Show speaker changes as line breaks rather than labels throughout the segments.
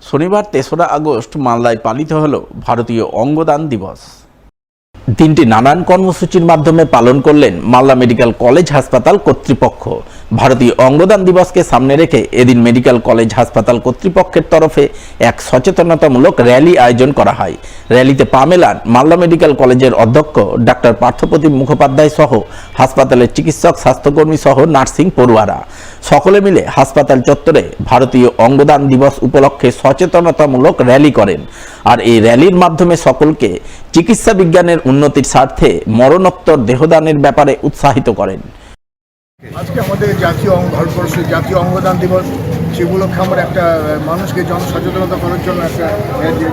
শনিবার ৩রা আগস্ট মালদায় পালিত হল ভারতীয় অঙ্গদান দিবস। দিনটি নানান কর্মসূচির মাধ্যমে পালন করলেন মালদা মেডিকেল কলেজ হাসপাতাল কর্তৃপক্ষ। ভারতীয় অঙ্গদান দিবসকে সামনে রেখে এদিন মেডিকেল কলেজ হাসপাতাল কর্তৃপক্ষের তরফে এক সচেতনতামূলক র্যালি আয়োজন করা হয়। র্যালিতে পা মেলান মালদা মেডিকেল কলেজের অধ্যক্ষ ডাক্তার পার্থপ্রতিম মুখোপাধ্যায় সহ হাসপাতালের চিকিৎসক, স্বাস্থ্যকর্মী সহ নার্সিং পড়ুয়ারা। সকলে মিলে হাসপাতাল চত্বরে ভারতীয় অঙ্গদান দিবস উপলক্ষে সচেতনতামূলক র্যালি করেন। আর এই র্যালির মাধ্যমে সকলকে চিকিৎসা বিজ্ঞানের উন্নতির স্বার্থে মরণোত্তর দেহদানের ব্যাপারে উৎসাহিত করেন।
আজকে আমাদের ভারতবর্ষের জাতীয় অঙ্গদান দিবস, সে উপলক্ষে আমরা একটা মানুষকে জনসচেতনতা করার জন্য একটা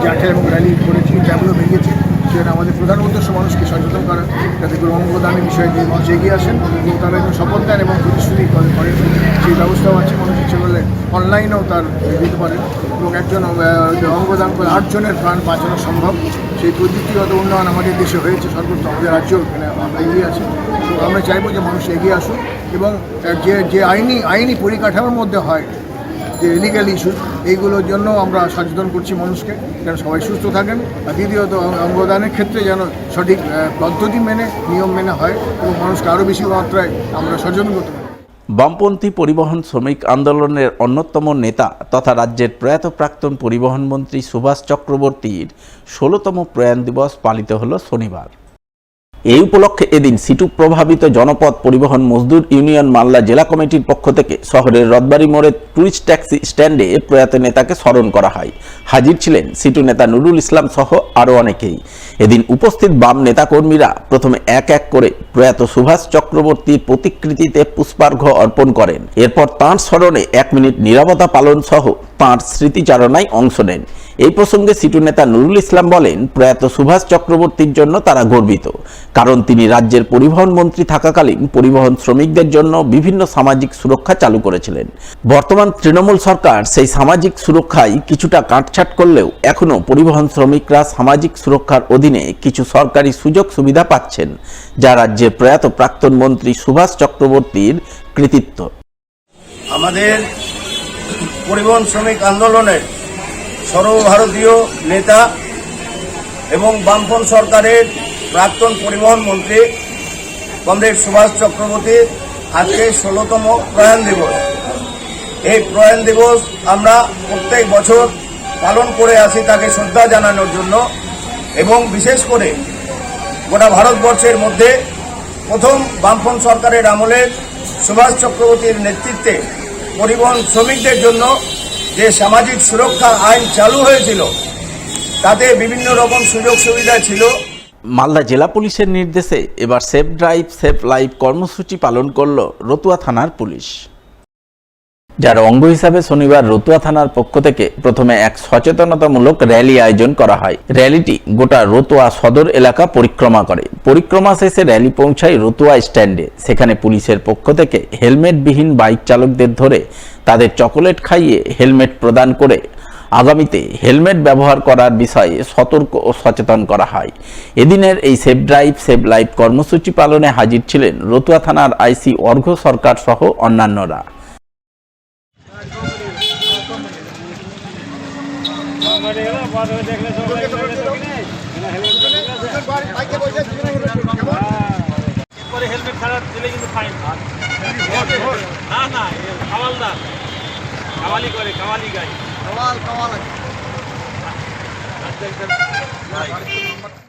জাঠে এবং র্যালি করেছি, ক্যাবগুলো বেরিয়েছি। সেখানে আমাদের প্রধান উদ্দেশ্য মানুষকে সচেতন করা, যাতে করে অঙ্গদানের বিষয়ে যে মানুষ এগিয়ে আসেন এবং তারা একজন শপথ দেন এবং প্রতিশ্রুতি করেন। সেই ব্যবস্থাও আছে, মানুষ ইচ্ছে করলে অনলাইনেও তার দিতে পারেন এবং একজন অঙ্গদান করে 8 জনের প্রাণ বাঁচানো সম্ভব। সেই প্রযুক্তিগত উন্নয়ন আমাদের দেশে হয়েছে, সর্বোচ্চ আমাদের রাজ্যেও এখানে আমরা এগিয়ে আছি। তো আমরা চাইবো যে মানুষ এগিয়ে আসুন এবং যে আইনি পরিকাঠামোর মধ্যে হয়, যে লিগ্যাল ইস্যু, এইগুলোর জন্য আমরা সচেতন করছি মানুষকে, যেন সবাই সুস্থ থাকেন। আর দ্বিতীয়ত অঙ্গদানের ক্ষেত্রে যেন সঠিক পদ্ধতি মেনে, নিয়ম মেনে হয় এবং মানুষকে আরও বেশি মাত্রায় আমরা সচেতন করতে পারি।
বামপন্থী পরিবহন শ্রমিক আন্দোলনের অন্যতম নেতা তথা রাজ্যের প্রয়াত প্রাক্তন পরিবহন মন্ত্রী সুভাষ চক্রবর্তীর 16তম প্রয়াণ দিবস পালিত হল শনিবার। এই উপলক্ষে এদিন সিটু প্রভাবিত জনপদ পরিবহন মজদুর ইউনিয়ন মালদা জেলা কমিটির পক্ষ থেকে শহরের রথবাড়ি মোড়ে টুরিস্ট ট্যাক্সি স্ট্যান্ডে প্রয়াত নেতাকে স্মরণ করা হয়। হাজির ছিলেন সিটু নেতা নুরুল ইসলাম সহ আরও অনেকেই। এদিন উপস্থিত বাম নেতাকর্মীরা প্রথমে এক এক করে প্রয়াত সুভাষ চক্রবর্তীর প্রতিকৃতিতে পুষ্পার্ঘ্য অর্পণ করেন। এরপর তাঁর স্মরণে 1 মিনিট নীরবতা পালন সহ তাঁর স্মৃতিচারণায় অংশ নেন। এই প্রসঙ্গে সিটু নেতা নুরুল ইসলাম বলেন, প্রয়াত সুভাষ চক্রবর্তীর জন্য তারা গর্বিত, কারণ তিনি রাজ্যের পরিবহন মন্ত্রী থাকাকালীন পরিবহন শ্রমিকদের জন্য বিভিন্ন সামাজিক সুরক্ষা চালু করেছিলেন। বর্তমান তৃণমূল সরকার সেই সামাজিক সুরক্ষায় কিছুটা কাটছাট করলেও এখনও পরিবহন শ্রমিকরা সামাজিক সুরক্ষার অধীনে কিছু সরকারি সুযোগ সুবিধা পাচ্ছেন, যা রাজ্যের প্রয়াত প্রাক্তন মন্ত্রী সুভাষ চক্রবর্তীর কৃতিত্ব।
আমাদের পরিবহন শ্রমিক আন্দোলনের সর্বভারতীয় নেতা এবং বামপন্থী সরকারের প্রাক্তন পরিবহন মন্ত্রী কমরেড সুভাষ চক্রবর্তীর আজকে 16তম প্রয়াণ দিবস। এই প্রয়াণ দিবস আমরা প্রত্যেক বছর পালন করে আসি তাকে শ্রদ্ধা জানানোর জন্য, এবং বিশেষ করে গোটা ভারতবর্ষের মধ্যে প্রথম বামপন্থী সরকারের আমলে সুভাষ চক্রবর্তীর নেতৃত্বে পরিবহন শ্রমিকদের জন্য যে সামাজিক সুরক্ষা আইন চালু হয়েছিল, তাতে বিভিন্ন রকম সুযোগ সুবিধা ছিল।
মালদা জেলা পুলিশের নির্দেশে এবার সেফ ড্রাইভ সেফ লাইফ কর্মসূচি পালন করল রতুয়া থানার পুলিশ, যার অঙ্গ হিসাবে শনিবার রতুয়া থানার পক্ষ থেকে প্রথমে এক সচেতনতামূলক র্যালি আয়োজন করা হয়। র্যালিটি গোটা রতুয়া সদর এলাকা পরিক্রমা করে। পরিক্রমা শেষে র্যালি পৌঁছায় রতুয়া স্ট্যান্ডে। সেখানে পুলিশের পক্ষ থেকে হেলমেটবিহীন বাইক চালকদের ধরে তাদের চকোলেট খাইয়ে হেলমেট প্রদান করে আগামীতে হেলমেট ব্যবহার করার বিষয়ে সতর্ক ও সচেতন করা হয়। এদিনের এই সেফ ড্রাইভ সেভ লাইফ কর্মসূচি পালনে হাজির ছিলেন রতুয়া থানার আইসি অর্ঘ্য সরকার সহ অন্যান্যরা।
হেলমেট ছাড়া দিলে কিন্তু ফাইন। না না, কামালদার কামালি করে, কামালি গাই, কামাল কামাল।